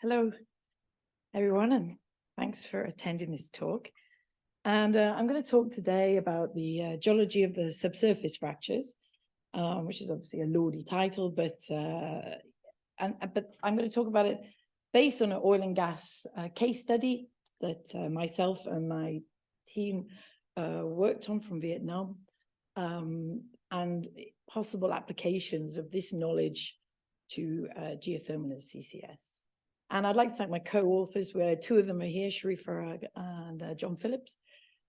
Hello, everyone, and thanks for attending this talk. And I'm going to talk today about the geology of the subsurface fractures, which is obviously a lordy title, but I'm going to talk about it based on an oil and gas case study that myself and my team worked on from Vietnam, and possible applications of this knowledge to geothermal and CCS. And I'd like to thank my co-authors, where two of them are here, Sharifa and John Phillips.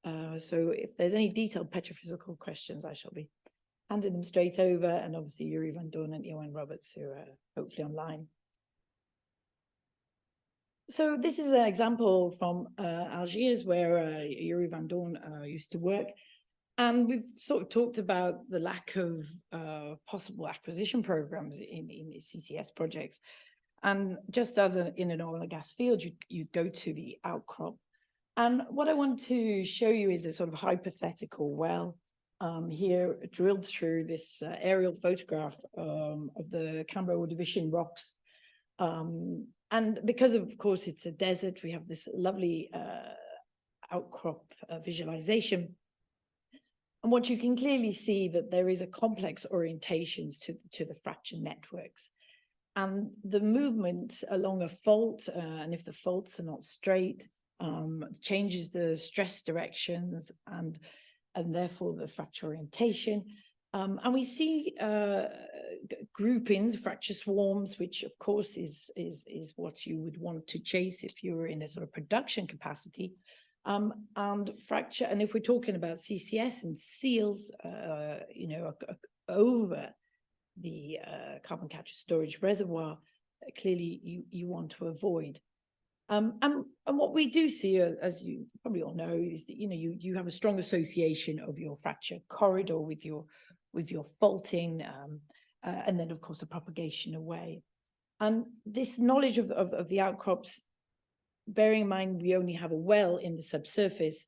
So if there's any detailed petrophysical questions, I shall be handing them straight over, and obviously Yuri Van Doorn and Johan Roberts, who are hopefully online. So this is an example from Algiers, where Yuri Van Doorn used to work. And we've sort of talked about the lack of possible acquisition programs in CCS projects. And just as in an oil and gas field, you go to the outcrop. And what I want to show you is a sort of hypothetical well here drilled through this aerial photograph of the Canberra Ordovician rocks. And because of course it's a desert, we have this lovely outcrop visualization. And what you can clearly see that there is a complex orientations to the fracture networks. And the movement along a fault, and if the faults are not straight, changes the stress directions and therefore the fracture orientation. And we see groupings, fracture swarms, which of course is what you would want to chase if you were in a sort of production capacity. And fracture, and if we're talking about CCS and seals, over the carbon capture storage reservoir, clearly you want to avoid. And what we do see, as you probably all know, is that you have a strong association of your fracture corridor with your faulting, and then of course the propagation away. And this knowledge of the outcrops, bearing in mind we only have a well in the subsurface,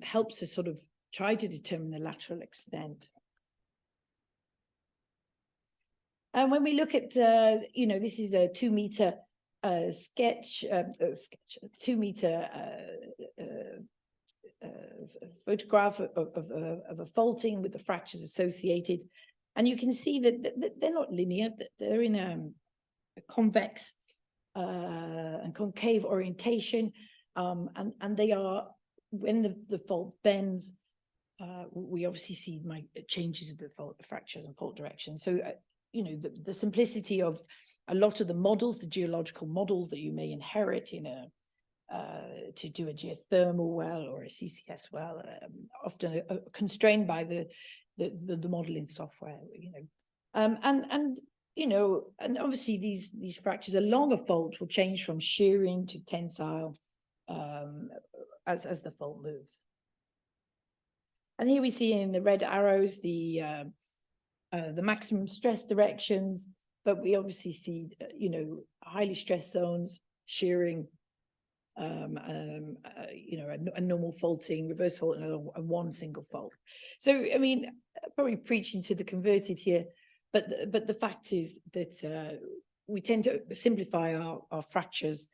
helps us sort of try to determine the lateral extent. And when we look at, this is a 2 meter sketch, 2 meter photograph of a faulting with the fractures associated. And you can see that they're not linear, they're in a convex and concave orientation. And they are, when the fault bends, we obviously see changes in the fault fractures and fault direction. So, the simplicity of a lot of the models, the geological models that you may inherit in to do a geothermal well or a CCS well, often constrained by the modeling software, and obviously these fractures along a fault will change from shearing to tensile as the fault moves. And here we see in the red arrows the maximum stress directions, but we obviously see, highly stressed zones, shearing, a normal faulting, reverse fault, and one single fault. So, I mean, probably preaching to the converted here, but the fact is that we tend to simplify our fractures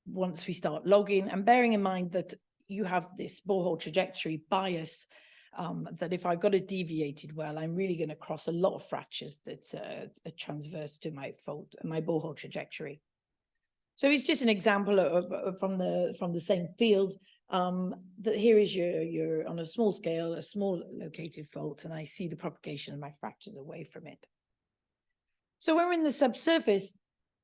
once we start logging, and bearing in mind that you have this borehole trajectory bias, that if I've got a deviated well, I'm really going to cross a lot of fractures that are transverse to my fault, my borehole trajectory. So it's just an example of from the same field, that here is your on a small scale, a small located fault, and I see the propagation of my fractures away from it. So when we're in the subsurface,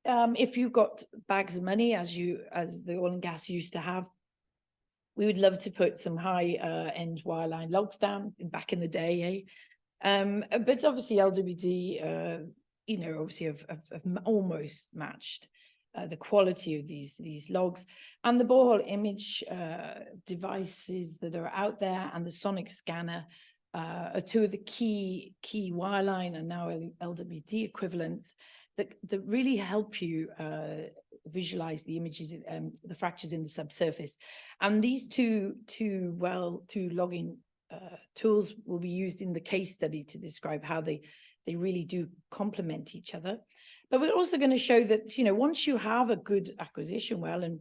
if you've got bags of money, as the oil and gas used to have, we would love to put some high-end wireline logs down back in the day, but obviously LWD, obviously have almost matched the quality of these logs, and the borehole image devices that are out there, and the sonic scanner are two of the key wireline and now LWD equivalents that really help you visualize the images, the fractures in the subsurface. And these two logging tools will be used in the case study to describe how they really do complement each other. But we're also going to show that, once you have a good acquisition well, and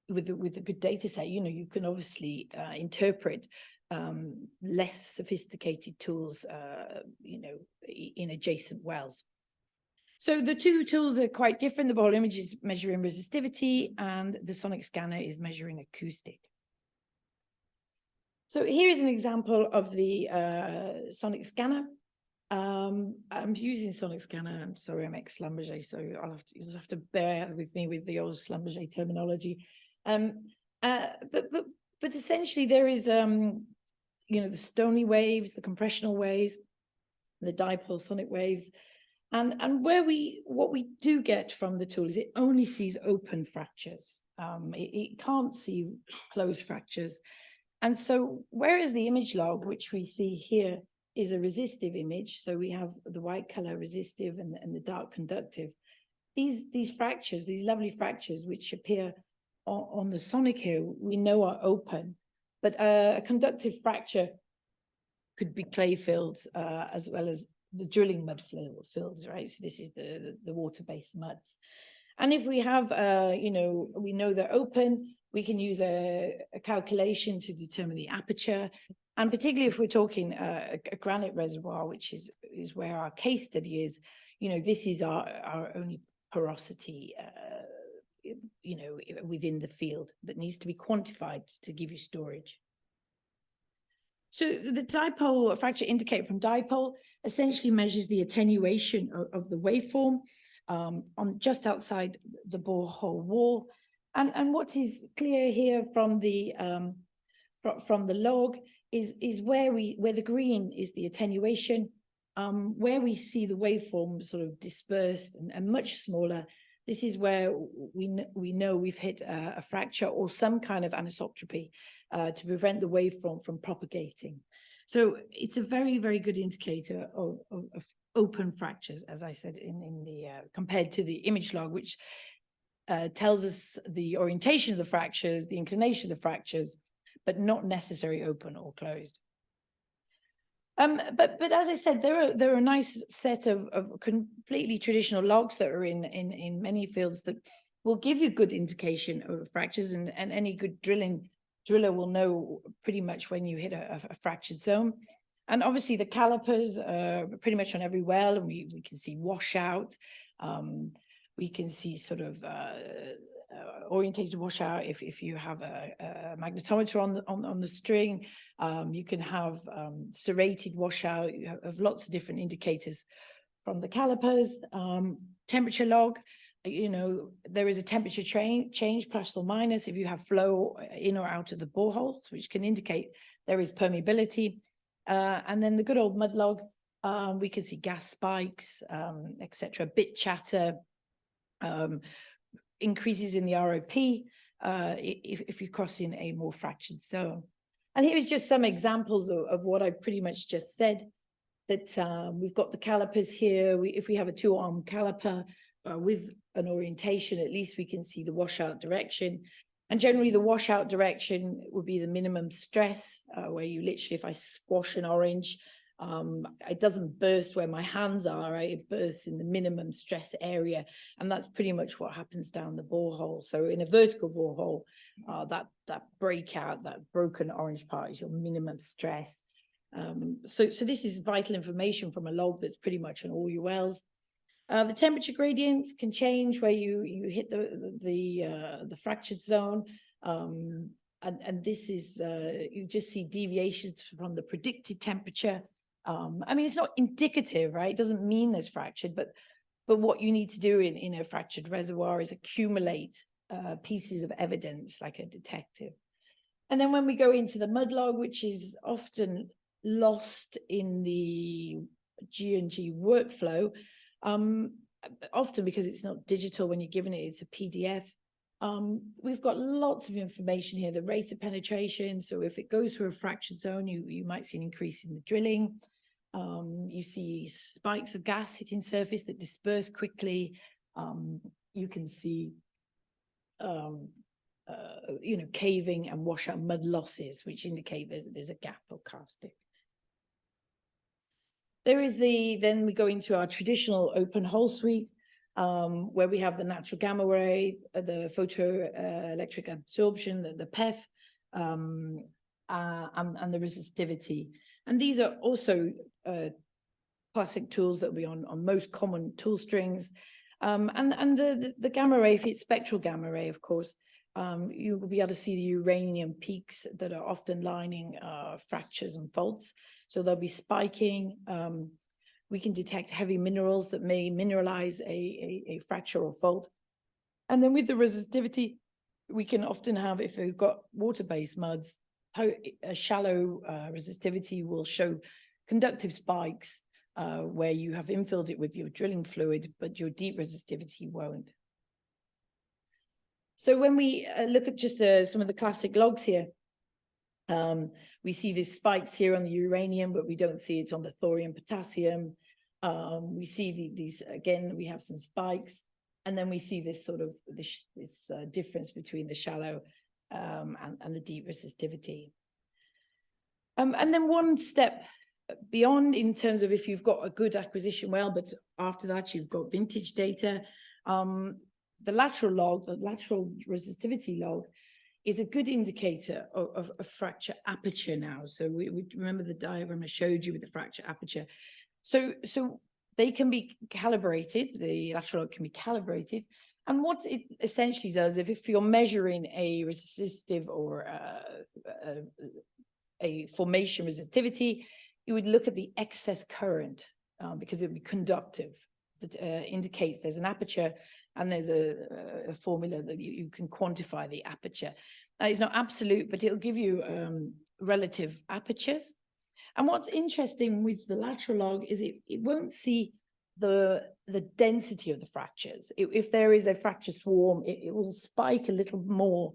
with a good data set, you can obviously interpret less sophisticated tools, in adjacent wells. So the two tools are quite different. The borehole image is measuring resistivity, and the sonic scanner is measuring acoustic. So here is an example of the sonic scanner. I'm using sonic scanner. I'm sorry, I'm ex-Schlumberger, so you'll just have to bear with me with the old Schlumberger terminology. But essentially there is the stony waves, the compressional waves, the dipole sonic waves, and what we do get from the tool is it only sees open fractures. It can't see closed fractures. And so whereas the image log, which we see here, is a resistive image, so we have the white color resistive and the dark conductive, these fractures, these lovely fractures which appear on the sonic here, we know are open, but a conductive fracture could be clay fields as well as the drilling mud fields, right? So this is the water-based muds. And if we have, we know they're open, we can use a calculation to determine the aperture. And particularly if we're talking a granite reservoir, which is where our case study is, this is our only porosity, within the field that needs to be quantified to give you storage. So the dipole fracture indicator from dipole essentially measures the attenuation of the waveform on just outside the borehole wall. And what is clear here from the log is where the green is the attenuation, where we see the waveform sort of dispersed and much smaller. This is where we know we've hit a fracture or some kind of anisotropy to prevent the waveform from propagating. So it's a very, very good indicator of open fractures, as I said, in the compared to the image log, which tells us the orientation of the fractures, the inclination of the fractures, but not necessarily open or closed. But as I said, there are a nice set of completely traditional logs that are in many fields that will give you good indication of fractures, and any good driller will know pretty much when you hit a fractured zone. And obviously the calipers are pretty much on every well, and we can see washout. We can see sort of orientated washout if you have a magnetometer on the string. You can have serrated washout. You have lots of different indicators from the calipers. Temperature log, there is a temperature change plus or minus if you have flow in or out of the boreholes, which can indicate there is permeability. And then the good old mud log, we can see gas spikes, etc., bit chatter, increases in the ROP if you cross in a more fractured zone. And here's just some examples of what I pretty much just said, that we've got the calipers here. If we have a two-arm caliper with an orientation, at least we can see the washout direction. And generally the washout direction would be the minimum stress, where you literally, if I squash an orange, it doesn't burst where my hands are, right? It bursts in the minimum stress area. And that's pretty much what happens down the borehole. So in a vertical borehole, that breakout, that broken orange part is your minimum stress. So this is vital information from a log that's pretty much on all your wells. The temperature gradients can change where you hit the fractured zone. And this is, you just see deviations from the predicted temperature. I mean, it's not indicative, right? It doesn't mean there's fractured, but what you need to do in a fractured reservoir is accumulate pieces of evidence like a detective. And then when we go into the mud log, which is often lost in the G&G workflow, often because it's not digital when you're given it, it's a PDF. We've got lots of information here, the rate of penetration. So if it goes through a fractured zone, you might see an increase in the drilling. You see spikes of gas hitting surface that disperse quickly. You can see, caving and washout mud losses, which indicate there's a gap or karstic. There is then we go into our traditional open hole suite, where we have the natural gamma ray, the photoelectric absorption, the PEF, and the resistivity. And these are also classic tools that will be on most common tool strings. And the gamma ray, if it's spectral gamma ray, of course, you will be able to see the uranium peaks that are often lining fractures and faults. So they'll be spiking. We can detect heavy minerals that may mineralize a fracture or fault. And then with the resistivity, we can often have, if we've got water-based muds, a shallow resistivity will show conductive spikes where you have infilled it with your drilling fluid, but your deep resistivity won't. So when we look at just some of the classic logs here, we see these spikes here on the uranium, but we don't see it on the thorium, potassium. We see these, again, we have some spikes, and then we see this sort of this difference between the shallow and the deep resistivity. And then one step beyond, in terms of if you've got a good acquisition well, but after that you've got vintage data, the lateral log, the lateral resistivity log, is a good indicator of fracture aperture now. So we remember the diagram I showed you with the fracture aperture. So they can be calibrated, the lateral log can be calibrated. And what it essentially does, if you're measuring a resistive or a formation resistivity, you would look at the excess current because it would be conductive. That indicates there's an aperture, and there's a formula that you can quantify the aperture. It's not absolute, but it'll give you relative apertures. And what's interesting with the lateral log is it won't see the density of the fractures. If there is a fracture swarm, it will spike a little more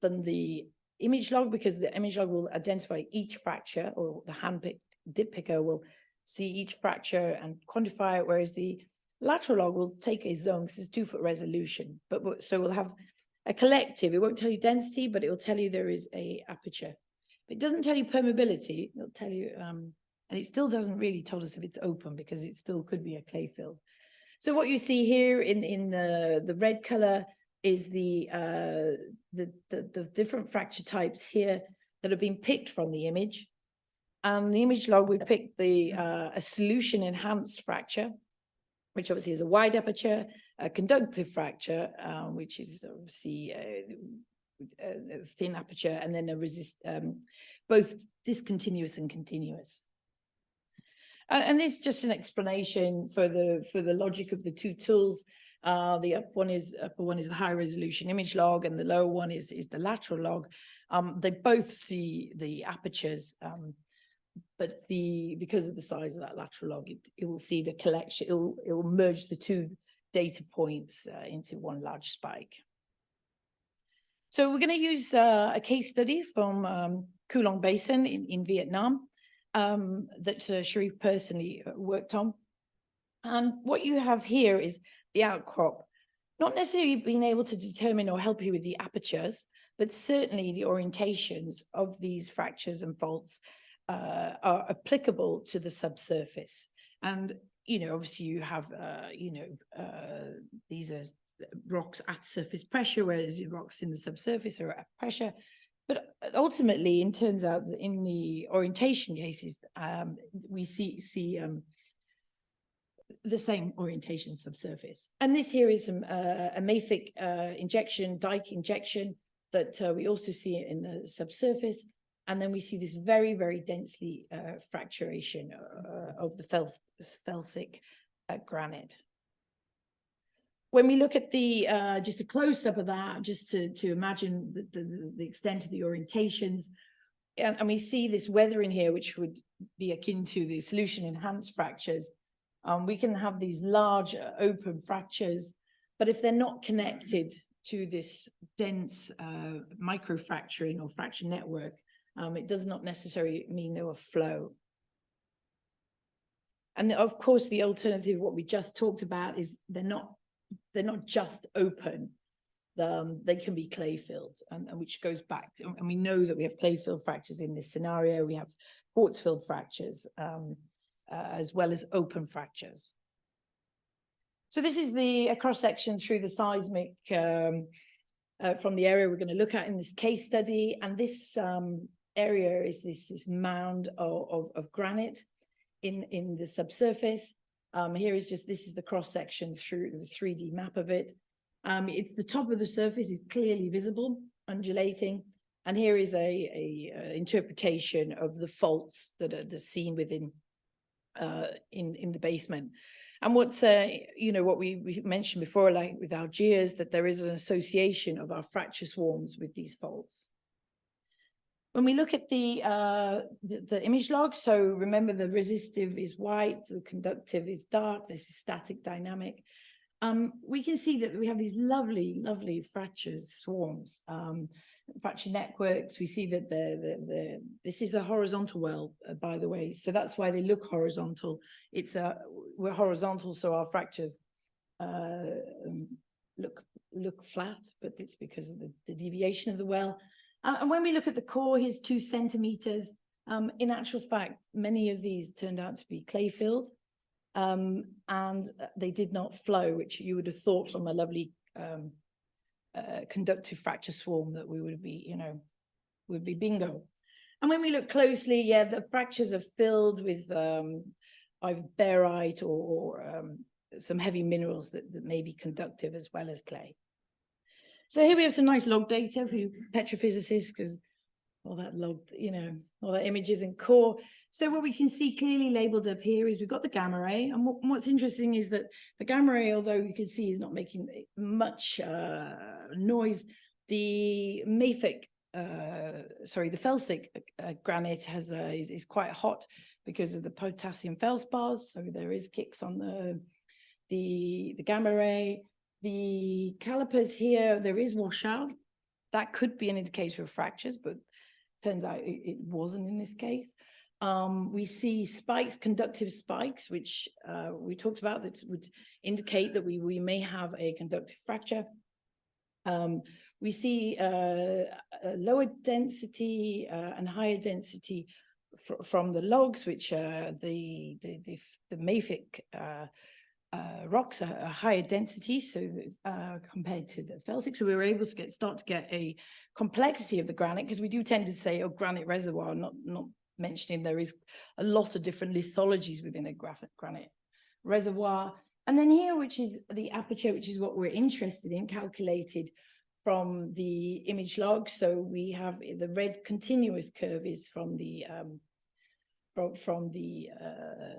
than the image log, because the image log will identify each fracture, or the hand-picked dip picker will see each fracture and quantify it, whereas the lateral log will take a zone, because it's 2-foot resolution. But so we'll have a collective. It won't tell you density, but it will tell you there is a aperture. It doesn't tell you permeability. It'll tell you, and it still doesn't really tell us if it's open, because it still could be a clay field. So what you see here in the red color is the different fracture types here that have been picked from the image. And the image log, we picked a solution enhanced fracture, which obviously is a wide aperture, a conductive fracture, which is obviously a thin aperture, and then both discontinuous and continuous. And this is just an explanation for the logic of the two tools. The upper one is the high resolution image log, and the lower one is the lateral log. They both see the apertures, but because of the size of that lateral log, it will see the collection. It will merge the two data points into one large spike. So we're going to use a case study from Cuu Basin in Vietnam that Sharif personally worked on. And what you have here is the outcrop, not necessarily being able to determine or help you with the apertures, but certainly the orientations of these fractures and faults are applicable to the subsurface. And, obviously you have, these are rocks at surface pressure, whereas rocks in the subsurface are at pressure. But ultimately, it turns out that in the orientation cases, we see the same orientation subsurface. And this here is a mafic injection, dike injection that we also see in the subsurface. And then we see this very, very densely fracturation of the felsic granite. When we look at the just a close-up of that, just to imagine the extent of the orientations, and we see this weathering here, which would be akin to the solution-enhanced fractures. We can have these large open fractures, but if they're not connected to this dense microfracturing or fracture network, it does not necessarily mean there will flow. And of course, the alternative, what we just talked about, is they're not just open. They can be clay filled, and which goes back to, and we know that we have clay filled fractures in this scenario. We have quartz filled fractures. as well as open fractures. So this is a cross-section through the seismic from the area we're going to look at in this case study. And this area is this mound of granite in the subsurface. Here is this is the cross-section through the 3D map of it. It's the top of the surface is clearly visible, undulating. And here is a interpretation of the faults that are seen within in the basement. And what's what we mentioned before, like with Algiers, that there is an association of our fracture swarms with these faults. When we look at the image log, so remember the resistive is white, the conductive is dark, this is static dynamic. We can see that we have these lovely fractures swarms, fracture networks. We see that this is a horizontal well, by the way, so that's why they look horizontal. We're horizontal, so our fractures look flat, but it's because of the deviation of the well. And when we look at the core, here's 2 centimeters. In actual fact, many of these turned out to be clay filled. And they did not flow, which you would have thought from a lovely conductive fracture swarm that we would be bingo. And when we look closely, yeah, the fractures are filled with either barite or some heavy minerals that may be conductive as well as clay. So here we have some nice log data for you petrophysicists, because all that log, all that images and core. So what we can see clearly labeled up here is we've got the gamma ray. And what's interesting is that the gamma ray, although you can see is not making much noise, the mafic, the felsic granite is quite hot because of the potassium feldspars. So there is kicks on the gamma ray. The calipers here, there is washout. That could be an indicator of fractures, but turns out it wasn't in this case. We see spikes, conductive spikes, which we talked about, that would indicate that we may have a conductive fracture. We see a lower density and higher density from the logs, which the mafic rocks are higher density, so compared to the felsic. So we were able to start to get a complexity of the granite, because we do tend to say, oh, granite reservoir, not mentioning there is a lot of different lithologies within a granite reservoir. And then here, which is the aperture, which is what we're interested in, calculated from the image log. So we have the red continuous curve is from the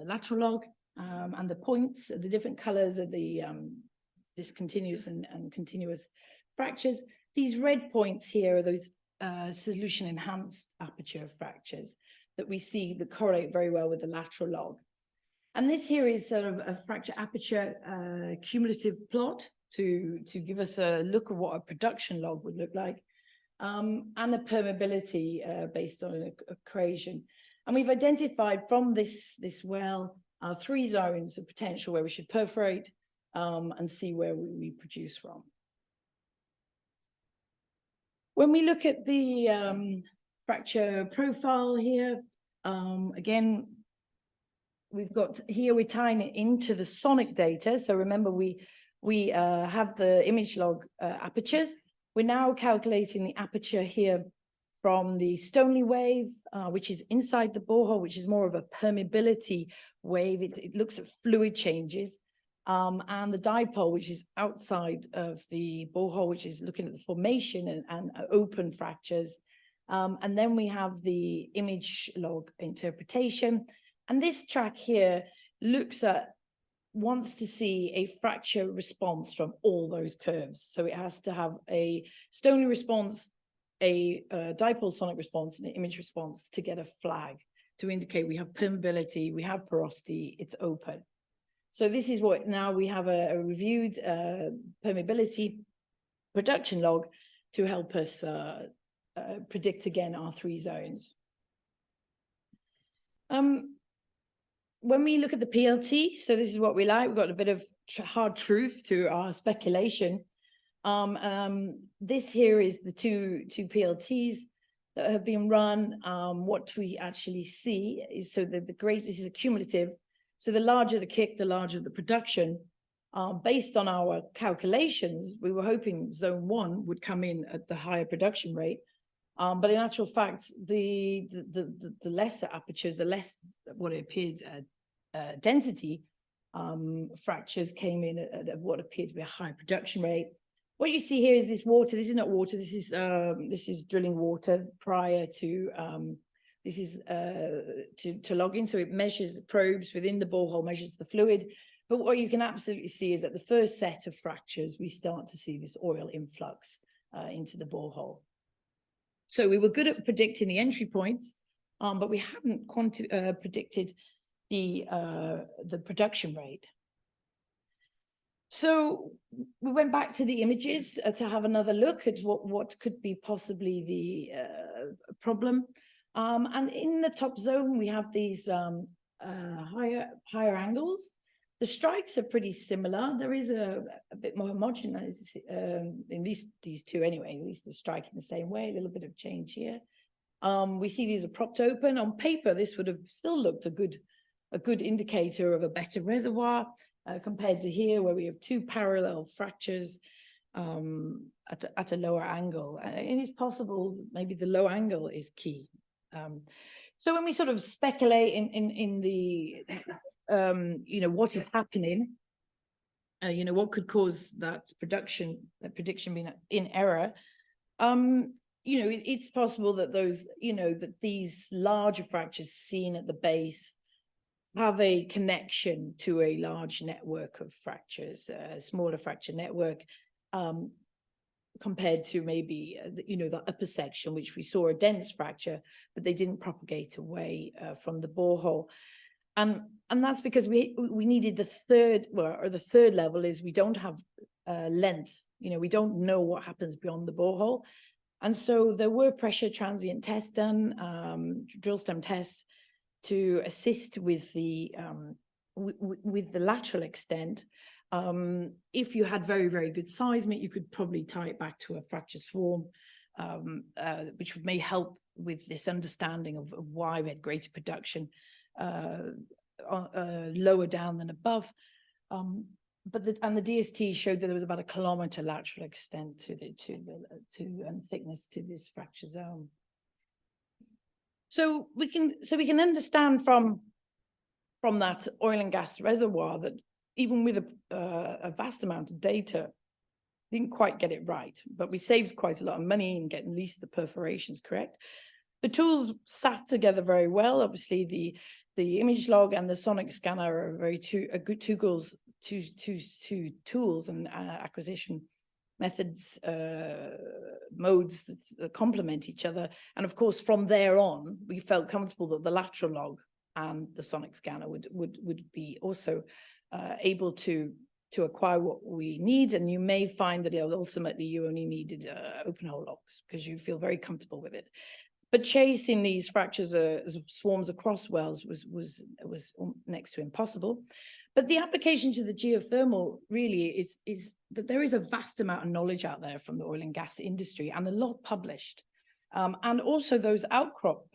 lateral log. And the points, the different colors of the discontinuous and continuous fractures. These red points here are those solution enhanced aperture fractures that we see that correlate very well with the lateral log. And this here is sort of a fracture aperture cumulative plot to give us a look at what a production log would look like, and a permeability based on an equation. And we've identified from this well 3 zones of potential where we should perforate and see where we produce from. When we look at the fracture profile here, again, we've got here, we're tying it into the sonic data. So remember, we have the image log apertures. We're now calculating the aperture here from the Stoneleigh wave, which is inside the borehole, which is more of a permeability wave. It looks at fluid changes. And the dipole, which is outside of the borehole, which is looking at the formation and open fractures. And then we have the image log interpretation. And this track here wants to see a fracture response from all those curves. So it has to have a Stoneleigh response, a dipole sonic response, and an image response to get a flag to indicate we have permeability, we have porosity, it's open. So this is what now we have a reviewed permeability production log to help us predict again our 3 zones. When we look at the PLT, so this is what we like. We've got a bit of hard truth to our speculation. This here is the two PLTs. that have been run, what we actually see is, so that this is a cumulative. So the larger the kick, the larger the production. Based on our calculations, we were hoping zone 1 would come in at the higher production rate. But in actual fact, the lesser apertures, the less what it appeared density fractures came in at what appeared to be a high production rate. What you see here is this water. This is not water. This is drilling water prior to this is to logging. So it measures, probes within the borehole, measures the fluid. But what you can absolutely see is that the first set of fractures, we start to see this oil influx into the borehole. So we were good at predicting the entry points, but we hadn't predicted the production rate. So we went back to the images to have another look at what could be possibly the problem. And in the top zone, we have these higher angles. The strikes are pretty similar. There is a bit more homogeneous in these two anyway. At least they're striking the same way. A little bit of change here. We see these are propped open. On paper, this would have still looked a good indicator of a better reservoir compared to here, where we have two parallel fractures at a lower angle. It is possible maybe the low angle is key. So when we sort of speculate in the what is happening, what could cause that prediction being in error, it's possible that that these larger fractures seen at the base have a connection to a large network of fractures, a smaller fracture network, compared to maybe the upper section, which we saw a dense fracture, but they didn't propagate away from the borehole. And that's because we needed the third level is we don't have length. We don't know what happens beyond the borehole. And so there were pressure transient tests done, drill stem tests, to assist with the lateral extent. If you had very, very good seismic, you could probably tie it back to a fracture swarm, which may help with this understanding of why we had greater production lower down than above. But the DST showed that there was about 1 kilometer lateral extent to and thickness to this fracture zone. So we can understand from that oil and gas reservoir that even with a vast amount of data, we didn't quite get it right, but we saved quite a lot of money in getting at least the perforations correct. The tools sat together very well. Obviously, the image log and the sonic scanner are good two tools and acquisition methods, modes that complement each other. And of course, from there on, we felt comfortable that the lateral log and the sonic scanner would be also able to acquire what we need. And you may find that ultimately you only needed open hole logs because you feel very comfortable with it. But chasing these fractures swarms across wells was next to impossible. But the application to the geothermal really is that there is a vast amount of knowledge out there from the oil and gas industry, and a lot published. And also those outcrop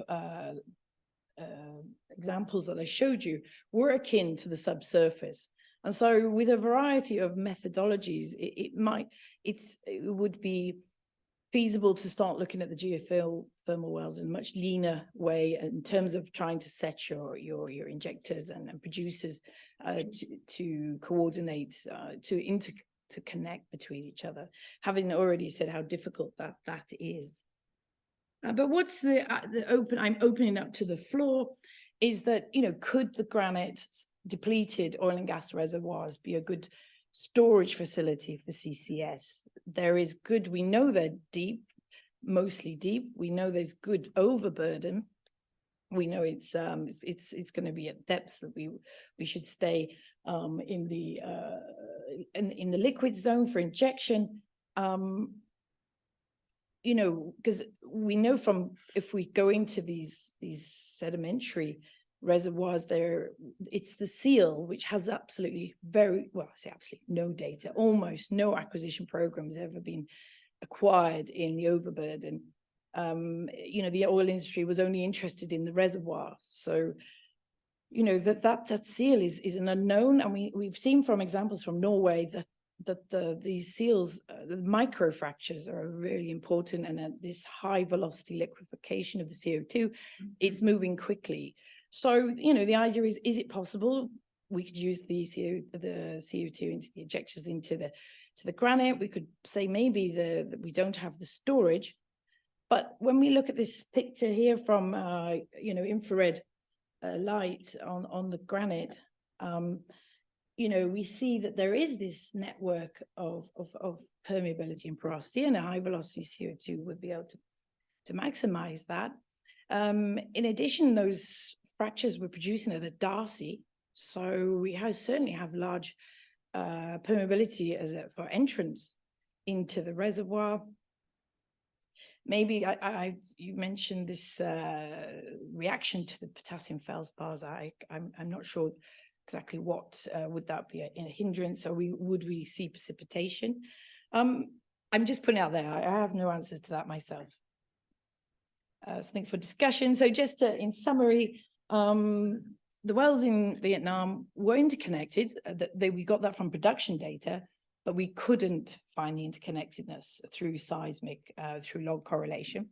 examples that I showed you were akin to the subsurface. And so with a variety of methodologies, it would be feasible to start looking at the geothermal wells in a much leaner way in terms of trying to set your injectors and producers to coordinate, to connect between each other, having already said how difficult that is. But what's I'm opening up to the floor is that, could the granite depleted oil and gas reservoirs be a good storage facility for CCS? We know they're deep, mostly deep. We know there's good overburden. We know it's going to be at depths that we should stay in the liquid zone for injection. Because we know from, if we go into these sedimentary reservoirs there, it's the seal which has absolutely no data, almost no acquisition program has ever been acquired in the overburden. you know, the oil industry was only interested in the reservoir. So, you know, that seal is an unknown, and we've seen from examples from Norway that these seals, the microfractures are really important, and this high velocity liquefaction of the CO2, it's moving quickly. So, you know, the idea is it possible we could use the CO2 into the injectors into the granite? We could say maybe that we don't have the storage, but when we look at this picture here from you know, infrared light on the granite, you know, we see that there is this network of permeability and porosity, and a high velocity CO2 would be able to maximize that. In addition, those fractures were producing at a Darcy, so we certainly have large permeability for entrance into the reservoir. Maybe you mentioned this reaction to the potassium feldspars. I'm not sure exactly what would that be a hindrance, or would we see precipitation? I'm just putting out there. I have no answers to that myself. Something for discussion. So just in summary, the wells in Vietnam were interconnected. We got that from production data, but we couldn't find the interconnectedness through seismic, through log correlation.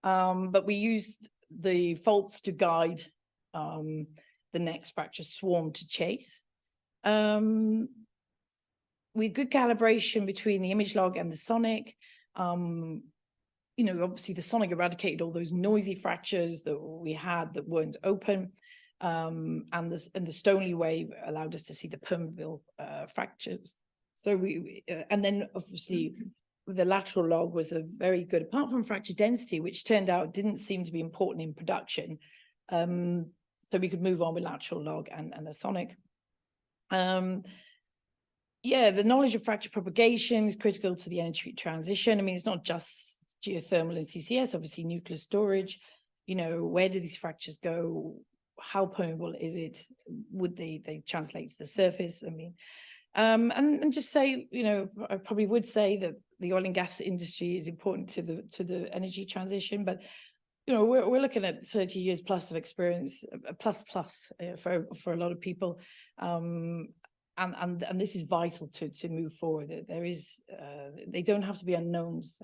But we used the faults to guide the next fracture swarm to chase. With good calibration between the image log and the sonic, you know, obviously the sonic eradicated all those noisy fractures that we had that weren't open. And the Stoneleigh wave allowed us to see the permeable fractures. So and then obviously the lateral log was a very good, apart from fracture density, which turned out didn't seem to be important in production. So we could move on with lateral log and a sonic. Yeah, the knowledge of fracture propagation is critical to the energy transition. I mean, it's not just geothermal and CCS, obviously nuclear storage. You know, where do these fractures go? How permeable is it? Would they translate to the surface? I mean, and just say, you know, I probably would say that the oil and gas industry is important to the energy transition, but you know, we're looking at 30 years plus of experience, plus for a lot of people, and this is vital to move forward. There is they don't have to be unknowns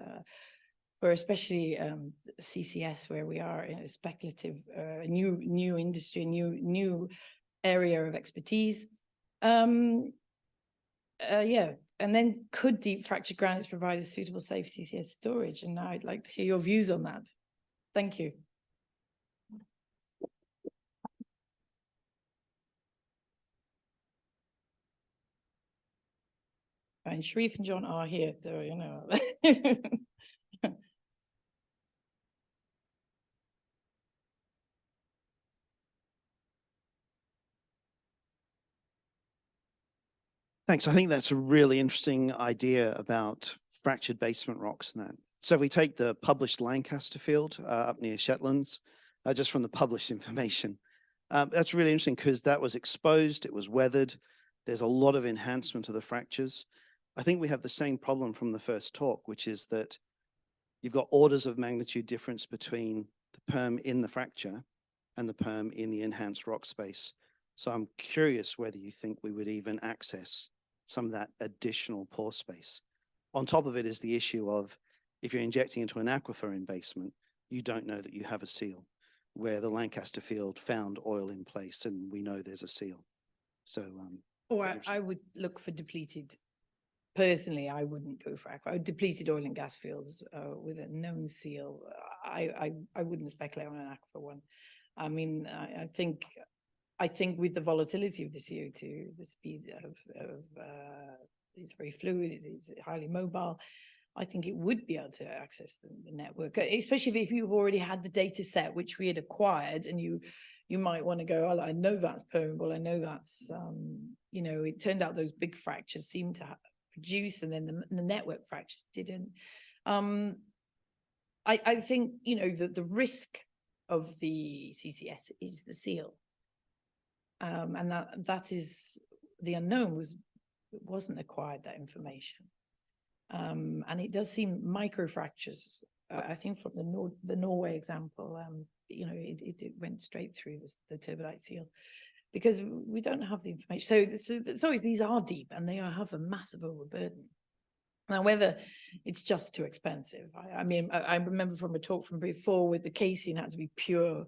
for especially CCS, where we are in a speculative new industry, new area of expertise. Yeah, and then could deep fracture granites provide a suitable, safe CCS storage? And now I'd like to hear your views on that. Thank you. And Sharif and John are here, so you know. Thanks. I think that's a really interesting idea about fractured basement rocks and that. So we take the published Lancaster field up near Shetlands, just from the published information. That's really interesting because that was exposed, it was weathered. There's a lot of enhancement of the fractures. I think we have the same problem from the first talk, which is that you've got orders of magnitude difference between the perm in the fracture and the perm in the enhanced rock space. So I'm curious whether you think we would even access some of that additional pore space. On top of it is the issue of, if you're injecting into an aquifer in basement, you don't know that you have a seal, where the Lancaster field found oil in place and we know there's a seal. So I would look for depleted. Personally, I wouldn't go for aquifer. Depleted oil and gas fields with a known seal. I wouldn't speculate on an aquifer one. I mean, I think with the volatility of the CO2, the speed of it's very fluid, it's highly mobile. I think it would be able to access the network, especially if you've already had the data set, which we had acquired, and you might want to go, oh, I know that's permeable, I know that's, you know, it turned out those big fractures seem to produce, and then the network fractures didn't. I think, you know, the risk of the CCS is the seal. And that is the unknown, wasn't acquired, that information. And it does seem microfractures. I think from the Norway example, you know, it went straight through the turbidite seal, because we don't have the information. So it's always, these are deep and they have a massive overburden. Now, whether it's just too expensive, I mean, I remember from a talk from before with the casing had to be pure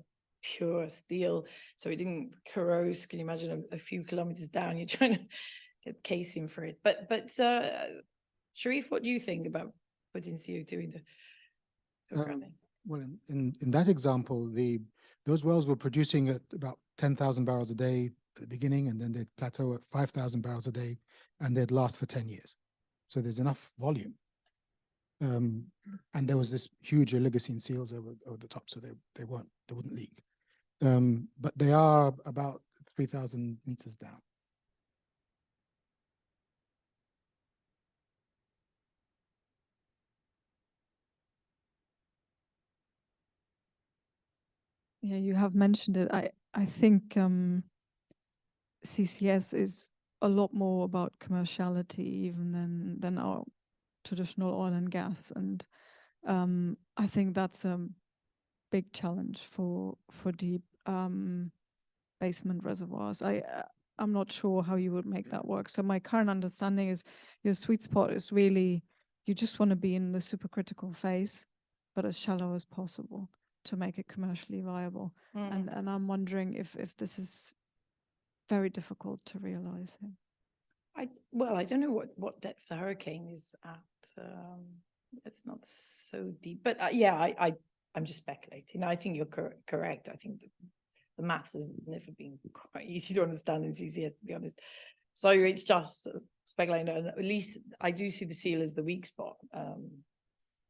steel, so it didn't corrode. Can you imagine a few kilometers down, you're trying to get casing for it? But Sharif, what do you think about putting CO2 into programming? Well, in that example, those wells were producing at about 10,000 barrels a day at the beginning, and then they'd plateau at 5,000 barrels a day, and they'd last for 10 years. So there's enough volume. And there was this huge Oligocene seals over the top, so they wouldn't leak. But they are about 3,000 meters down. Yeah, you have mentioned it. I think CCS is a lot more about commerciality even than our traditional oil and gas, and I think that's a big challenge for deep basement reservoirs. I'm not sure how you would make that work. So my current understanding is your sweet spot is really, you just want to be in the supercritical phase, but as shallow as possible to make it commercially viable. And I'm wondering if this is very difficult to realize. Well, I don't know what depth the hurricane is at. It's not so deep, but yeah, I'm just speculating. I think you're correct. I think the maths has never been quite easy to understand in CCS, to be honest. So it's just speculating. And at least I do see the seal as the weak spot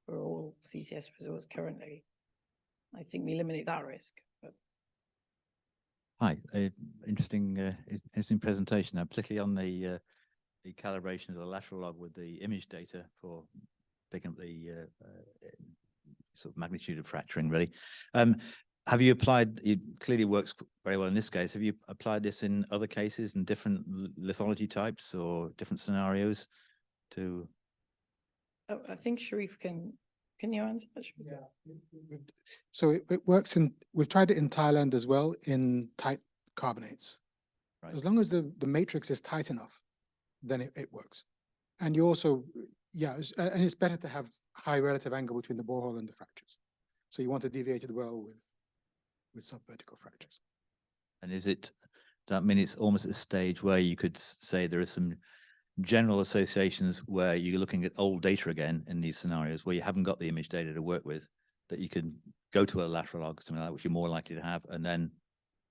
for all CCS reservoirs currently. I think we eliminate that risk. But... Hi, interesting presentation, particularly on the calibration of the lateral log with the image data for picking up the sort of magnitude of fracturing, really. Have you applied, it clearly works very well in this case, have you applied this in other cases in different lithology types or different scenarios to? Oh, I think Sharif can you answer that? Yeah. So it works we've tried it in Thailand as well in tight carbonates. Right. As long as the matrix is tight enough, then it works. And you also, yeah, and it's better to have high relative angle between the borehole and the fractures. So you want a deviated well with subvertical fractures. And does that mean it's almost at a stage where you could say there are some general associations where you're looking at old data again in these scenarios where you haven't got the image data to work with, that you can go to a lateral log, something like that, which you're more likely to have, and then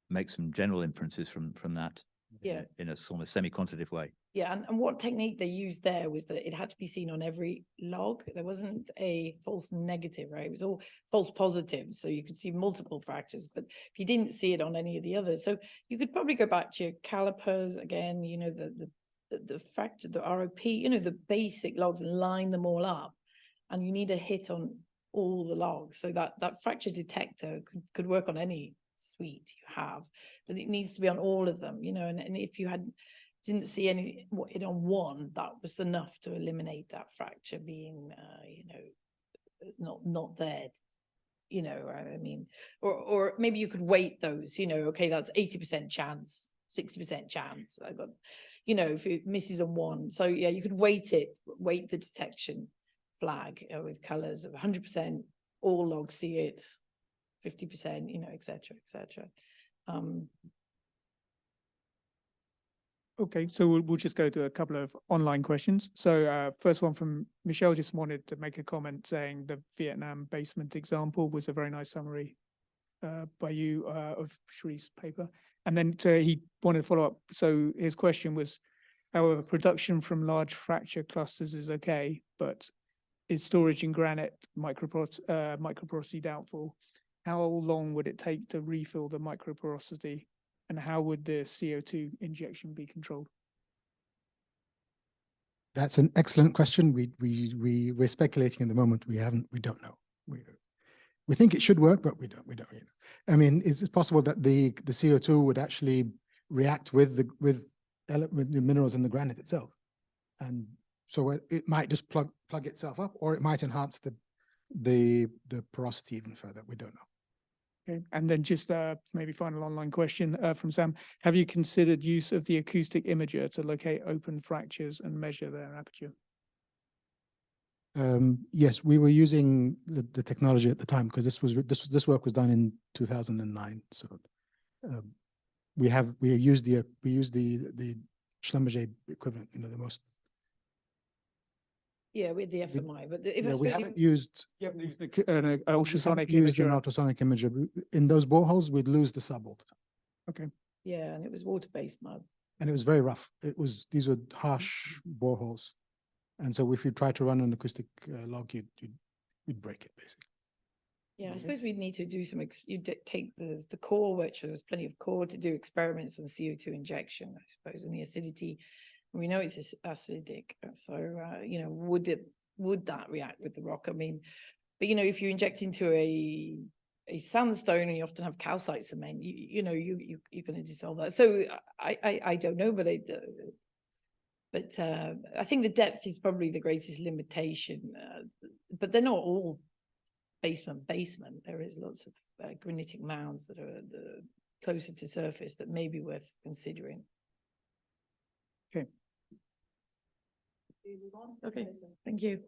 make some general inferences from that, yeah, in a sort of semi-quantitative way. Yeah, and what technique they used there was that it had to be seen on every log. There wasn't a false negative, right? It was all false positives, so you could see multiple fractures, but if you didn't see it on any of the others, so you could probably go back to your calipers again, you know, the fracture, the ROP, you know, the basic logs, and line them all up, and you need a hit on all the logs, so that fracture detector could work on any suite you have, but it needs to be on all of them, you know, and if you didn't see it on one, that was enough to eliminate that fracture being you know, not there, you know. I mean, or maybe you could weight those, you know, okay, that's 80% chance, 60% chance, I got, you know, if it misses on one, so yeah, you could weight the detection flag with colors of 100%, all logs see it, 50%, you know, etc. Okay, so we'll just go to a couple of online questions. So first one from Michelle just wanted to make a comment saying the Vietnam basement example was a very nice summary by you of Sharif's paper. And then he wanted to follow up. So his question was, however, production from large fracture clusters is okay, but is storage in granite microporosity doubtful? How long would it take to refill the microporosity? And how would the CO2 injection be controlled? That's an excellent question. We're speculating at the moment. We don't know. We think it should work, but we don't. You know. I mean, it's possible that the CO2 would actually react with the minerals in the granite itself, and So it might just plug itself up, or it might enhance the porosity even further. We don't know. Okay. And then just maybe final online question from Sam. Have you considered use of the acoustic imager to locate open fractures and measure their aperture? Yes, we were using the technology at the time because this work was done in 2009. So we used the Schlumberger equivalent, the most. Yeah, with the FMI, but if Yeah, it's we really- haven't used. You haven't used an ultrasonic Used an imager. ultrasonic imager. In those boreholes, we'd lose the sub all the time. Okay. yeah, and it was water-based mud. And it was very rough. These were harsh boreholes. And so if you try to run an acoustic log, you'd break it basically. Yeah, I Okay. suppose we'd need to do some, take the core, which there's plenty of core to do experiments on CO2 injection, I suppose, and the acidity. We know it's acidic. So, would that react with the rock? I mean, but if you inject into a sandstone and you often have calcite cement, you're going to dissolve that. So I don't know, but I think the depth is probably the greatest limitation. But they're not all basement. There is lots of granitic mounds that are closer to surface that may be worth considering. Okay. Okay, thank you.